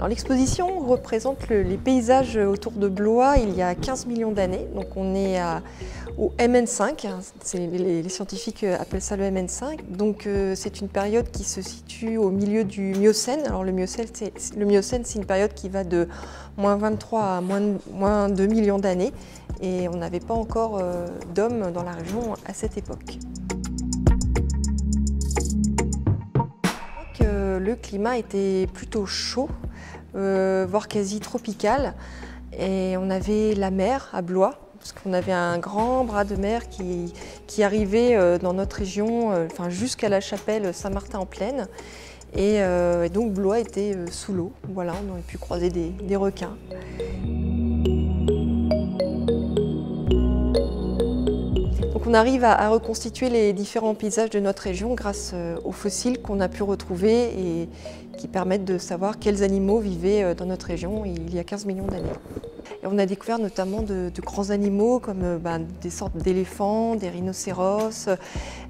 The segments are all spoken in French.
L'exposition représente les paysages autour de Blois il y a 15 millions d'années. Donc on est au MN5, les scientifiques appellent ça le MN5. Donc c'est une période qui se situe au milieu du Miocène. Alors le Miocène, c'est une période qui va de moins 23 à moins 2 millions d'années. Et on n'avait pas encore d'hommes dans la région à cette époque. Le climat était plutôt chaud, voire quasi tropical, et on avait la mer à Blois, parce qu'on avait un grand bras de mer qui arrivait dans notre région, jusqu'à la chapelle Saint-Martin-en-Plaine, et donc Blois était sous l'eau. Voilà, on aurait pu croiser des requins. On arrive à reconstituer les différents paysages de notre région grâce aux fossiles qu'on a pu retrouver et qui permettent de savoir quels animaux vivaient dans notre région il y a 15 millions d'années. Et on a découvert notamment de grands animaux comme des sortes d'éléphants, des rhinocéros,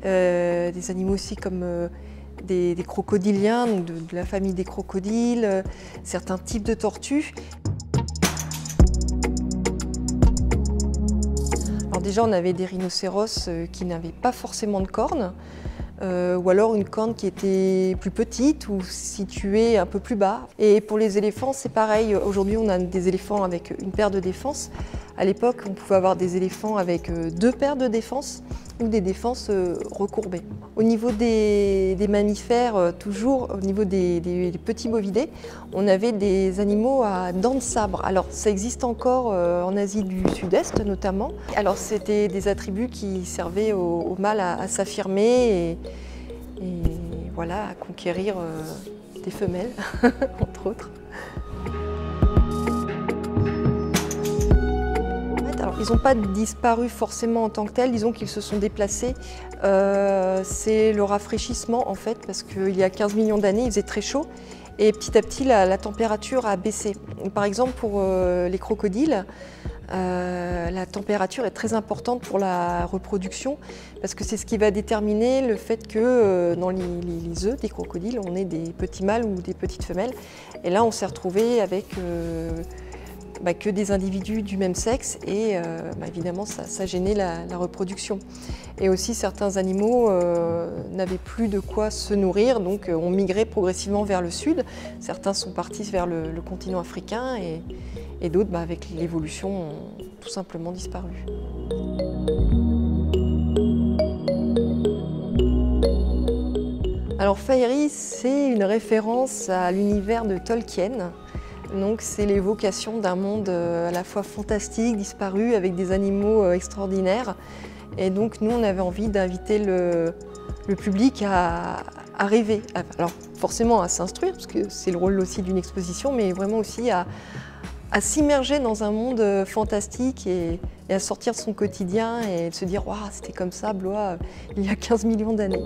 des animaux aussi comme des crocodiliens, donc de la famille des crocodiles, certains types de tortues. Alors déjà, on avait des rhinocéros qui n'avaient pas forcément de cornes, ou alors une corne qui était plus petite ou située un peu plus bas. Et pour les éléphants, c'est pareil. Aujourd'hui, on a des éléphants avec une paire de défenses. À l'époque, on pouvait avoir des éléphants avec 2 paires de défenses ou des défenses recourbées. Au niveau des mammifères, toujours au niveau des petits bovidés, on avait des animaux à dents de sabre. Alors ça existe encore en Asie du Sud-Est notamment. Alors c'était des attributs qui servaient au mâle à s'affirmer et voilà, à conquérir des femelles, entre autres. Ils n'ont pas disparu forcément en tant que tels, disons qu'ils se sont déplacés. C'est le rafraîchissement en fait, parce qu'il y a 15 millions d'années, il faisait très chaud et petit à petit la température a baissé. Par exemple pour les crocodiles, la température est très importante pour la reproduction parce que c'est ce qui va déterminer le fait que dans les œufs des crocodiles, on ait des petits mâles ou des petites femelles. Et là on s'est retrouvé avec que des individus du même sexe et évidemment ça gênait la reproduction. Et aussi certains animaux n'avaient plus de quoi se nourrir, donc ont migré progressivement vers le sud. Certains sont partis vers le continent africain et d'autres avec l'évolution ont tout simplement disparu. Alors Faerie, c'est une référence à l'univers de Tolkien. Donc c'est l'évocation d'un monde à la fois fantastique, disparu, avec des animaux extraordinaires. Et donc nous, on avait envie d'inviter le public à rêver. Alors forcément à s'instruire, parce que c'est le rôle aussi d'une exposition, mais vraiment aussi à s'immerger dans un monde fantastique et à sortir de son quotidien et de se dire « Waouh, c'était comme ça, Blois, il y a 15 millions d'années ».